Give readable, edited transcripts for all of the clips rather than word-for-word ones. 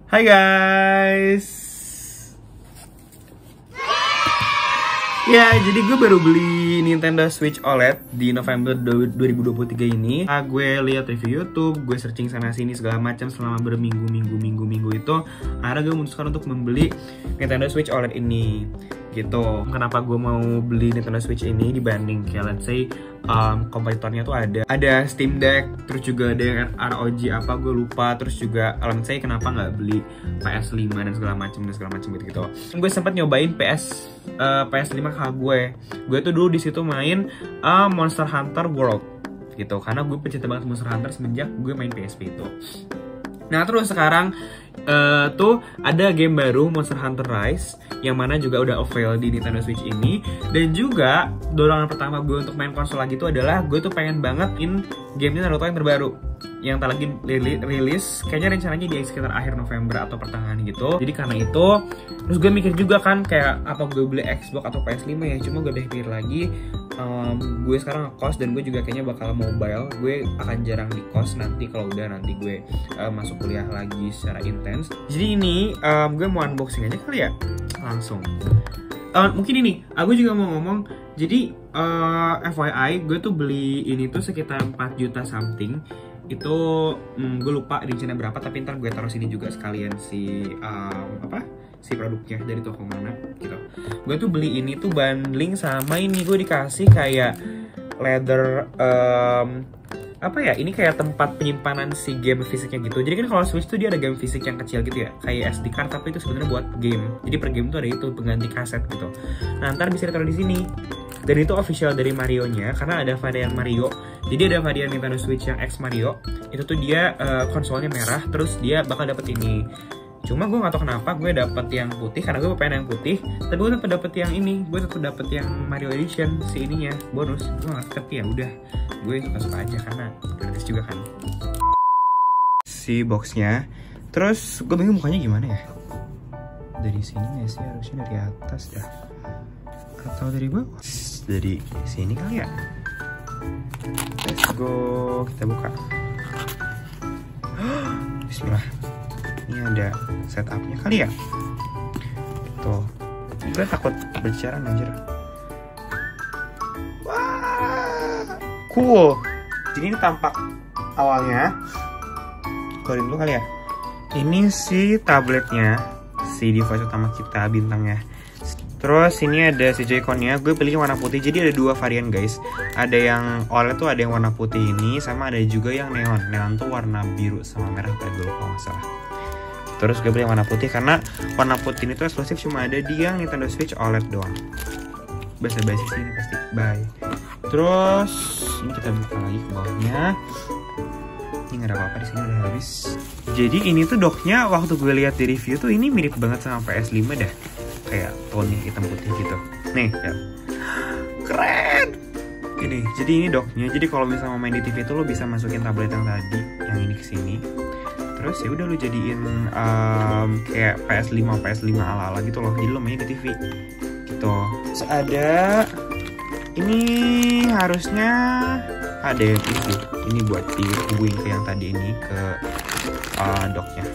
Hai guys. Ya, jadi gue baru beli Nintendo Switch OLED di November 2023 ini. Gue lihat review YouTube, gue searching sana sini segala macam selama berminggu itu. Akhirnya gue memutuskan untuk membeli Nintendo Switch OLED ini. Gitu. Kenapa gue mau beli Nintendo Switch ini dibanding kayak let's say kompetitornya tuh ada Steam Deck, terus juga ada yang ROG apa gue lupa, terus juga let's say kenapa nggak beli PS5 dan segala macam gitu. Gue sempat nyobain PS5 kakak gue tuh dulu di situ main Monster Hunter World gitu, karena gue pecinta banget Monster Hunter semenjak gue main PSP itu. Nah terus sekarang tuh ada game baru Monster Hunter Rise yang mana juga udah available di Nintendo Switch ini. Dan juga dorongan pertama gue untuk main konsol lagi tuh adalah gue tuh pengen banget gamenya Naruto yang terbaru yang tak lagi rilis, kayaknya rencananya di sekitar akhir November atau pertengahan gitu. Jadi karena itu terus gue mikir juga kan kayak apa gue beli Xbox atau PS5 ya. Cuma gue udah pikir lagi, gue sekarang ngekos dan gue juga kayaknya bakal mobile. Gue akan jarang di kos nanti kalau udah nanti gue masuk kuliah lagi secara intens. Jadi ini gue mau unboxing aja kali ya langsung. Mungkin ini aku juga mau ngomong. Jadi FYI gue tuh beli ini tuh sekitar 4 juta something. Itu gue lupa rinciannya berapa, tapi ntar gue taruh sini juga sekalian si produknya dari toko mana gitu. Gue tuh beli ini tuh bundling sama ini, gue dikasih kayak leather ini kayak tempat penyimpanan si game fisiknya gitu. Jadi kan kalau Switch tuh dia ada game fisik yang kecil gitu ya, kayak SD card, tapi itu sebenarnya buat game. Jadi per game tuh ada itu pengganti kaset gitu. Nah ntar bisa ditaruh di sini. Dan itu official dari Mario-nya, karena ada varian Mario. Jadi ada varian Nintendo Switch yang X Mario. Itu tuh dia konsolnya merah, terus dia bakal dapet ini. Cuma gue gak tau kenapa gue dapet yang putih, karena gue pengen yang putih. Tapi gue tetep dapet yang ini, gue tetep dapet yang Mario Edition, si ininya, bonus. Gue gak tapi ya udah, gue suka-suka aja karena gratis juga kan. Si boxnya. Terus gue bingung mukanya gimana ya. Dari sini gak sih, harusnya dari atas dah, atau dari bawah? Dari sini kali ya. Let's go, kita buka. Bismillah. Ini ada setupnya kali ya. Tuh, gue takut berbicara anjir. Wah, cool. Jadi ini tampak awalnya. Keluarin dulu kali ya. Ini si tabletnya, si device utama kita, bintangnya. Terus ini ada si Joy-Con-nya, gue pilih warna putih. Jadi ada dua varian guys. Ada yang OLED tuh ada yang warna putih ini, sama ada juga yang neon. Neon tuh warna biru sama merah kayak gue lupa masalah. Terus gue beli yang warna putih karena warna putih ini tuh eksklusif cuma ada di yang Nintendo Switch OLED doang. Basa-basi sih ini pasti. Bye. Terus ini kita buka lagi ke bawahnya. Ini nggak ada apa-apa, di sini udah habis. Jadi ini tuh docknya waktu gue lihat di review tuh ini mirip banget sama PS5 dah. Kayak tone hitam putih gitu. Nih, ya. Keren. Ini, jadi ini docknya. Jadi kalau misalnya mau main di TV itu lo bisa masukin tablet yang tadi, yang ini ke sini. Terus ya udah lo jadiin kayak PS5 ala-ala gitu loh. Jadi lo main di TV. Gitu. Terus ada ini harusnya ada yang TV. Ini buat di-wing ke yang tadi ini ke docknya.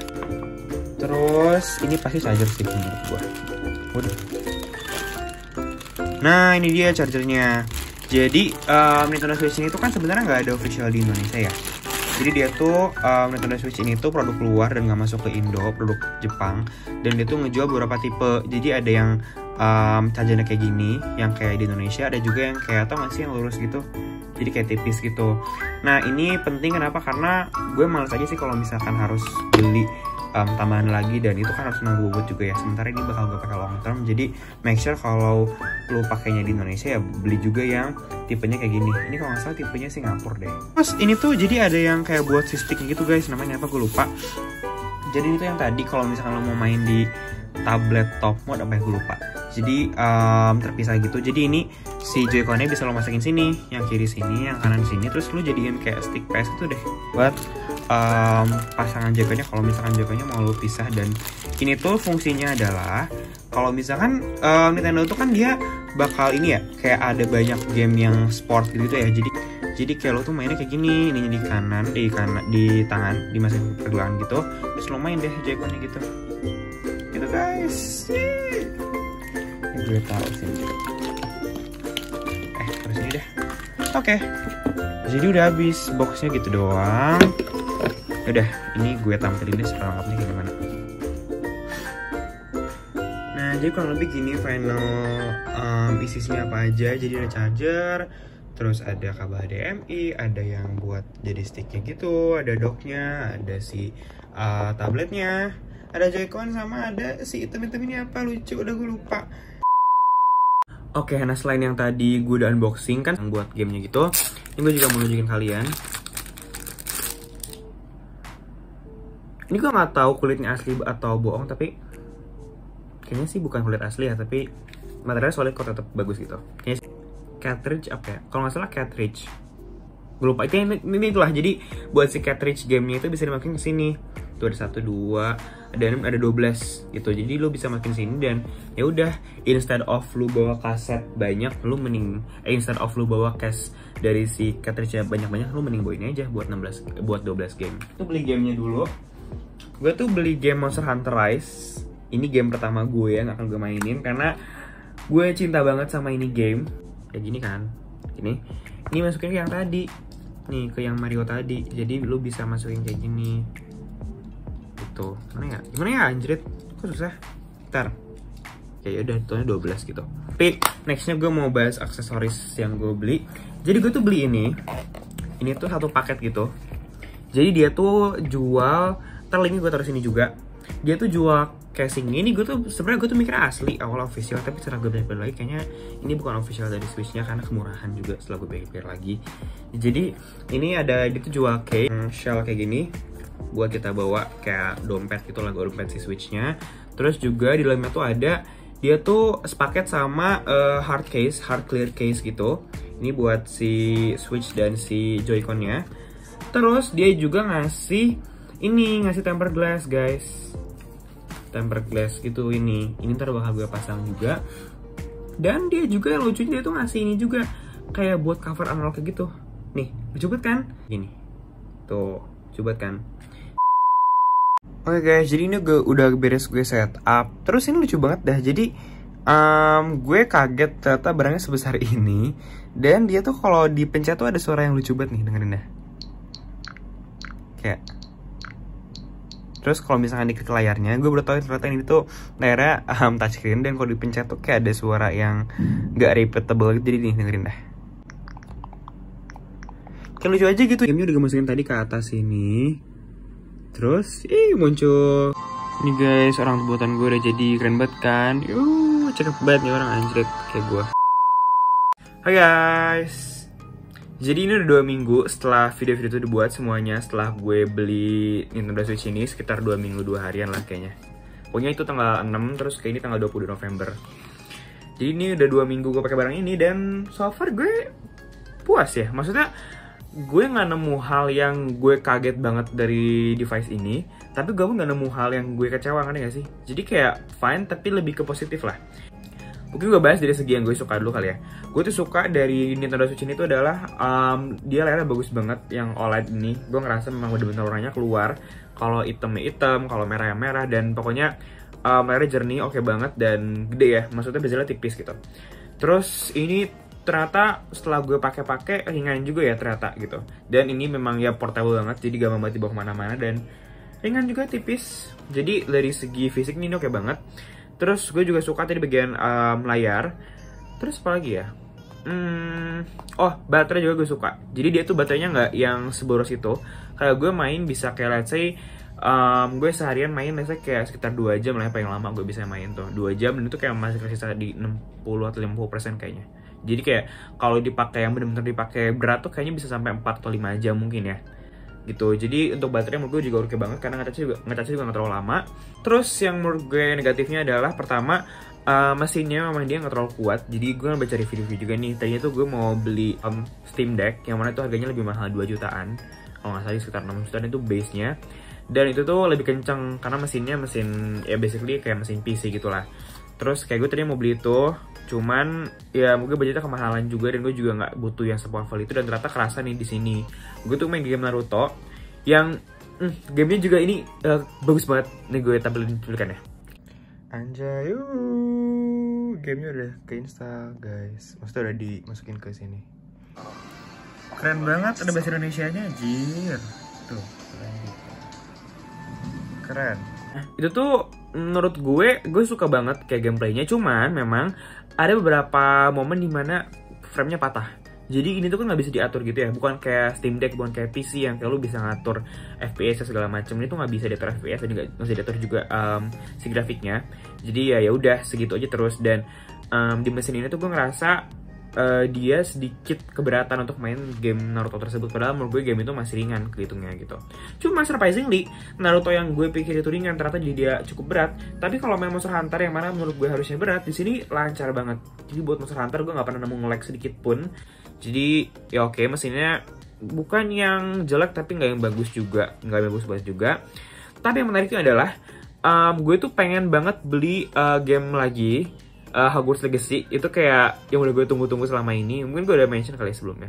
Terus ini pasti charger sih menurut gua. Waduh. Nah ini dia chargernya. Jadi Nintendo Switch ini tuh kan sebenarnya nggak ada official di Indonesia ya. Jadi dia tuh Nintendo Switch ini tuh produk luar dan nggak masuk ke Indo, produk Jepang. Dan dia tuh ngejual beberapa tipe. Jadi ada yang chargernya kayak gini, yang kayak di Indonesia. Ada juga yang kayak tau gak sih yang lurus gitu. Jadi kayak tipis gitu. Nah ini penting kenapa? Karena gue males aja sih kalau misalkan harus beli tambahan lagi, dan itu kan harus nanggung bobot juga ya. Sementara ini bakal gue pakai long term, jadi make sure kalau lo pakainya di Indonesia ya beli juga yang tipenya kayak gini. Ini kalau nggak salah tipenya Singapura deh. Terus ini tuh jadi ada yang kayak buat si stick gitu guys, namanya apa gue lupa. Jadi itu yang tadi kalau misalkan lo mau main di tablet top mode apa ya gue lupa. Jadi terpisah gitu. Jadi ini si Joy-Con-nya bisa lo masukin sini, yang kiri sini, yang kanan sini. Terus lo jadiin kayak stick PS itu deh buat pasangan Joy-Con-nya kalau misalkan Joy-Con-nya mau lo pisah. Dan ini tuh fungsinya adalah kalau misalkan Nintendo tuh kan dia bakal ini ya, kayak ada banyak game yang sport gitu ya. Jadi Jadi kayak lo tuh mainnya kayak gini, ininya di kanan, di tangan, dimasukin ke pergelangan gitu. Terus lo main deh Joy-Connya gitu. Gitu guys. Gue taruh sini. Terus ini deh. Oke. Jadi udah habis boxnya gitu doang. Udah, ini gue tampilin deh selengkapnya kayak gimana. Nah, jadi kurang lebih gini final isinya apa aja. Jadi ada charger, terus ada kabel HDMI, ada yang buat jadi sticknya gitu, ada docknya, ada si tabletnya, ada Joy-Con, sama ada si item-item ini apa lucu, udah gue lupa. Oke, nah selain yang tadi gue udah unboxing kan buat gamenya gitu, ini gue juga mau nunjukin kalian. Ini gue nggak tahu kulitnya asli atau bohong, tapi kayaknya sih bukan kulit asli ya, tapi materialnya solid kok, tetap bagus gitu. Kayaknya cartridge apa ya? Kalau nggak salah cartridge. Gue lupa. Ini itulah. Jadi buat si cartridge gamenya itu bisa dimasukin ke sini. Tuh ada 1, 2, ada 12 gitu. Jadi lo bisa masukin sini dan ya udah, instead of lu bawa kaset banyak, lu mending instead of lu bawa cache dari si cartridge banyak-banyak, lu mending bawa ini aja buat 12 game. Tuh beli gamenya dulu. Gue tuh beli game Monster Hunter Rise. Ini game pertama gue yang akan gue mainin karena gue cinta banget sama ini game. Kayak gini kan. Ini masukin ke yang tadi. Nih, ke yang Mario tadi. Jadi lu bisa masukin kayak gini. Gitu. Gimana ya anjrit? Kok susah? Ntar. Ya udah, totalnya 12 gitu. Tapi nextnya gue mau bahas aksesoris yang gue beli. Jadi gue tuh beli ini. Ini tuh satu paket gitu. Jadi dia tuh jual, link gue taruh sini juga. Dia tuh jual casing ini. Gue tuh sebenarnya mikir asli awal official, tapi setelah gue pikir lagi kayaknya ini bukan official dari Switch-nya karena kemurahan juga setelah gue pikir lagi. Jadi ini ada, dia tuh jual case shell kayak gini buat kita bawa kayak dompet gitu lah, dompet si Switch-nya. Terus juga di dalamnya tuh ada, dia tuh sepaket sama hard clear case gitu. Ini buat si Switch dan si Joy-Con-nya. Terus dia juga ngasih tempered glass guys, tempered glass gitu. Ini ntar bakal gue pasang juga. Dan dia juga yang lucunya, dia tuh ngasih ini juga kayak buat cover analog kayak gitu. Nih, lucu banget kan? Gini, tuh, lucu banget kan? Oke guys, jadi ini udah beres gue setup. Terus ini lucu banget dah. Jadi gue kaget ternyata barangnya sebesar ini. Dan dia tuh kalau dipencet tuh ada suara yang lucu banget nih, dengerin dah. Kayak. Terus kalau misalkan diklik layarnya, gue baru tahu ternyata ini tuh layarnya touchscreen, dan kalau dipencet tuh kayak ada suara yang gak repeatable gitu. Jadi nih, dengerin dah. Kayak lucu aja gitu. Gamenya udah gue masukin tadi ke atas ini. Terus, muncul. Ini guys, orang buatan gue udah jadi keren banget kan. Cakep banget nih orang anjrit kayak gue. Hai guys. Jadi ini udah 2 minggu setelah video-video itu dibuat semuanya, setelah gue beli Nintendo Switch ini, sekitar 2 minggu 2 harian lah kayaknya. Pokoknya itu tanggal 6, terus kayak ini tanggal 20 November. Jadi ini udah 2 minggu gue pakai barang ini, dan so far gue puas ya. Maksudnya gue nggak nemu hal yang gue kaget banget dari device ini, tapi gue pun nggak nemu hal yang gue kecewa, kan ya sih? Jadi kayak fine, tapi lebih ke positif lah. Mungkin gue bahas dari segi yang gue suka dulu kali ya. Gue tuh suka dari Nintendo Switch ini tuh adalah dia layarnya bagus banget, yang OLED ini. Gue ngerasa memang bener-bener warnanya keluar. Kalau hitamnya hitam, kalau merah ya merah, dan pokoknya layarnya jernih, oke banget, dan gede ya. Maksudnya bezelnya tipis gitu. Terus ini ternyata setelah gue pakai ringan juga ya ternyata gitu. Dan ini memang ya portable banget, jadi gampang banget dibawa kemana-mana, dan ringan juga, tipis. Jadi dari segi fisik ini oke banget. Terus gue juga suka tadi bagian layar. Terus apa lagi ya? Baterai juga gue suka. Jadi dia tuh baterainya nggak yang seboros itu. Kayak gue main bisa kayak let's say gue seharian main let's say kayak sekitar 2 jam lah, paling lama gue bisa main tuh 2 jam, dan itu kayak masih tersisa di 60 atau 50% kayaknya. Jadi kayak kalau dipakai yang bener-bener dipakai berat tuh kayaknya bisa sampai 4 atau 5 jam mungkin ya. Gitu. Jadi untuk baterai menurut gue juga oke banget karena nge-charge juga nggak terlalu lama. Terus yang menurut gue negatifnya adalah pertama mesinnya memang dia nggak terlalu kuat. Jadi gue baca review juga nih. Tadinya tuh gue mau beli Steam Deck yang mana itu harganya lebih mahal 2 jutaan. Kalau nggak salah sekitar 6 jutaan itu base-nya. Dan itu tuh lebih kenceng karena mesin ya basically kayak mesin PC gitulah. Terus kayak gue tadi mau beli itu, cuman ya mungkin budgetnya kemahalan juga dan gue juga nggak butuh yang sepowerful itu, dan ternyata kerasa nih di sini. Gue tuh main game Naruto yang gamenya juga ini bagus banget. Nih gue tampilin cuplikannya. Anjay, gamenya udah ke install guys. Maksudnya udah dimasukin ke sini. Keren banget, ada bahasa Indonesianya, anjir. Tuh, keren. Itu tuh menurut gue suka banget kayak gameplaynya. Cuman memang ada beberapa momen dimana framenya patah. Jadi ini tuh kan nggak bisa diatur gitu ya. Bukan kayak Steam Deck, bukan kayak PC yang kayak lu bisa ngatur FPS segala macam. Ini tuh nggak bisa diatur FPS dan nggak bisa diatur juga si grafiknya. Jadi ya udah segitu aja terus. Dan di mesin ini tuh gue ngerasa dia sedikit keberatan untuk main game Naruto tersebut, padahal menurut gue game itu masih ringan kehitungnya gitu. Cuma surprisingly Naruto yang gue pikir itu ringan ternyata jadi dia cukup berat. Tapi kalau main Monster Hunter yang mana menurut gue harusnya berat, di sini lancar banget. Jadi buat Monster Hunter gue nggak pernah nemu nge-lag sedikit pun. Jadi ya oke, mesinnya bukan yang jelek tapi nggak yang bagus juga, nggak bagus banget juga. Tapi yang menariknya adalah gue tuh pengen banget beli game lagi. Hogwarts Legacy itu kayak yang udah gue tunggu-tunggu selama ini. Mungkin gue udah mention kali sebelumnya.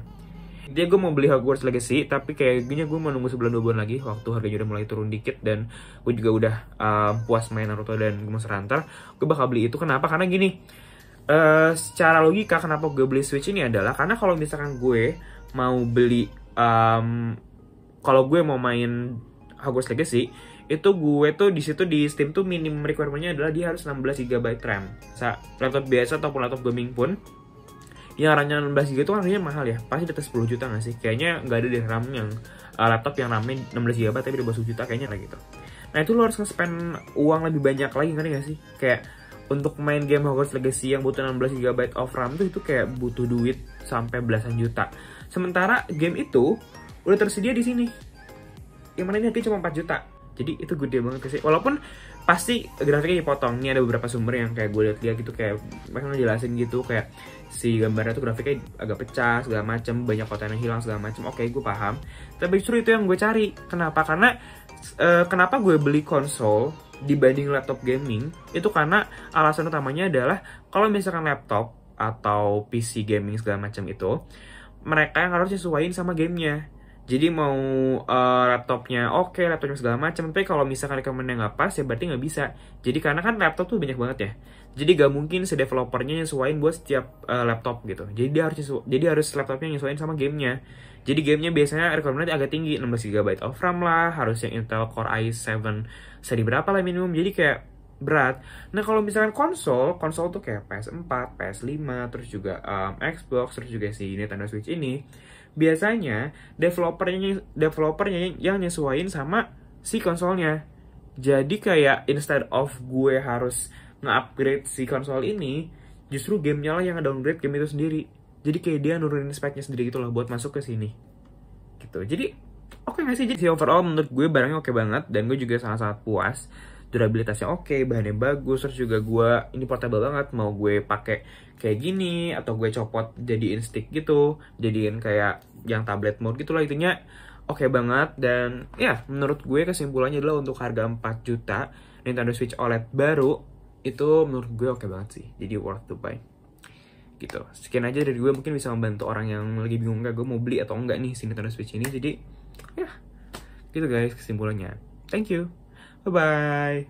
Dia gue mau beli Hogwarts Legacy, tapi kayaknya gue mau nunggu sebulan 2 bulan lagi waktu harganya udah mulai turun dikit, dan gue juga udah puas main Naruto dan Monster Hunter. Gue bakal beli itu. Kenapa? Karena gini, secara logika kenapa gue beli Switch ini adalah karena kalau misalkan gue mau beli kalau gue mau main Hogwarts Legacy, itu gue tuh di situ di Steam tuh minimum requirement-nya adalah dia harus 16 GB RAM. Laptop biasa ataupun laptop gaming pun yang RAM-nya 16 GB itu kan harganya mahal ya. Pasti di atas 10 juta nggak sih? Kayaknya nggak ada deh RAM yang laptop yang RAM-nya 16 GB tapi di bawah 10 juta kayaknya kayak gitu. Nah itu lo harus nge-spend uang lebih banyak lagi, ngerti nggak sih? Kayak untuk main game Hogwarts Legacy yang butuh 16 GB of RAM tuh itu kayak butuh duit sampai belasan juta. Sementara game itu udah tersedia di sini. Yang mana ini harganya cuma 4 juta. Jadi itu gede banget sih. Walaupun pasti grafiknya dipotong. Ini ada beberapa sumber yang kayak gue lihat gitu, kayak mereka ngejelasin gitu kayak si gambarnya tuh grafiknya agak pecah segala macem, banyak konten yang hilang segala macem. Oke, gue paham. Tapi justru itu yang gue cari. Kenapa? Karena kenapa gue beli konsol dibanding laptop gaming? Itu karena alasan utamanya adalah kalau misalkan laptop atau PC gaming segala macam itu, mereka yang harus nyesuaiin sama gamenya. Jadi mau laptopnya oke, laptopnya segala macam, tapi kalau misalkan rekomennya nggak pas ya berarti nggak bisa. Jadi karena kan laptop tuh banyak banget ya, jadi nggak mungkin si developernya nyesuaiin buat setiap laptop gitu. Jadi harus laptopnya nyesuaiin sama gamenya. Jadi gamenya biasanya rekomennya agak tinggi, 16 GB of RAM lah, harus yang Intel Core i7 seri berapa lah minimum. Jadi kayak berat. Nah kalau misalkan konsol tuh kayak PS4, PS5, terus juga Xbox, terus juga si Nintendo Switch ini, biasanya developernya yang nyesuaiin sama si konsolnya. Jadi kayak instead of gue harus nge-upgrade si konsol ini, justru gamenya lah yang nge-downgrade game itu sendiri. Jadi kayak dia nurunin speknya sendiri gitu loh buat masuk ke sini gitu. Jadi oke nggak sih? Jadi overall menurut gue barangnya oke banget, dan gue juga sangat-sangat puas. Durabilitasnya oke, bahannya bagus, terus juga gue ini portable banget. Mau gue pakai kayak gini atau gue copot jadiin stick gitu, jadiin kayak yang tablet mode gitulah, intinya oke banget. Dan ya menurut gue kesimpulannya adalah untuk harga 4 juta Nintendo Switch OLED baru itu menurut gue oke banget sih. Jadi worth to buy gitu. Sekian aja dari gue, mungkin bisa membantu orang yang lagi bingung nggak gue mau beli atau enggak nih si Nintendo Switch ini. Jadi ya gitu guys kesimpulannya. Thank you. Bye-bye.